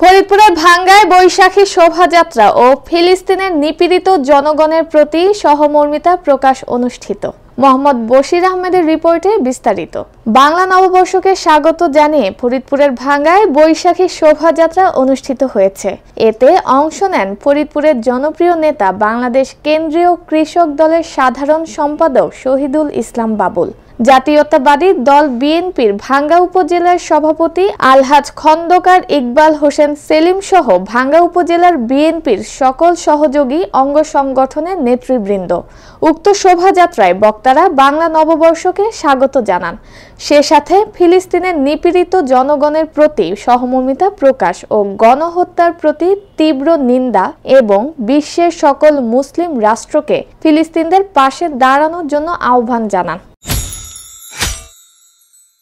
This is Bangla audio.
ফরিদপুরের ভাঙ্গায় বৈশাখী শোভাযাত্রা ও ফিলিস্তিনের নিপীড়িত জনগণের প্রতি সহমর্মিতা প্রকাশ অনুষ্ঠিত। মোহাম্মদ বশির আহমেদের রিপোর্টে বিস্তারিত। বাংলা নববর্ষকে স্বাগত জানিয়ে ফরিদপুরের ভাঙ্গায় বৈশাখী শোভাযাত্রা অনুষ্ঠিত হয়েছে। এতে অংশ নেন ফরিদপুরের জনপ্রিয় নেতা বাংলাদেশ কেন্দ্রীয় কৃষক দলের সাধারণ সম্পাদক শহীদুল ইসলাম বাবুল, জাতীয়তাবাদী দল বিএনপির ভাঙ্গা উপজেলার সভাপতি আলহাজ খন্দকার ইকবাল হোসেন সেলিম সহ ভাঙ্গা উপজেলার বিএনপির সকল সহযোগী অঙ্গ সংগঠনের নেতৃবৃন্দ। উক্ত শোভাযাত্রায় বক্তারা বাংলা নববর্ষকে স্বাগত জানান। সে সাথে ফিলিস্তিনের নিপীড়িত জনগণের প্রতি সহমর্মিতা প্রকাশ ও গণহত্যার প্রতি তীব্র নিন্দা এবং বিশ্বের সকল মুসলিম রাষ্ট্রকে ফিলিস্তিনদের পাশে দাঁড়ানোর জন্য আহ্বান জানান।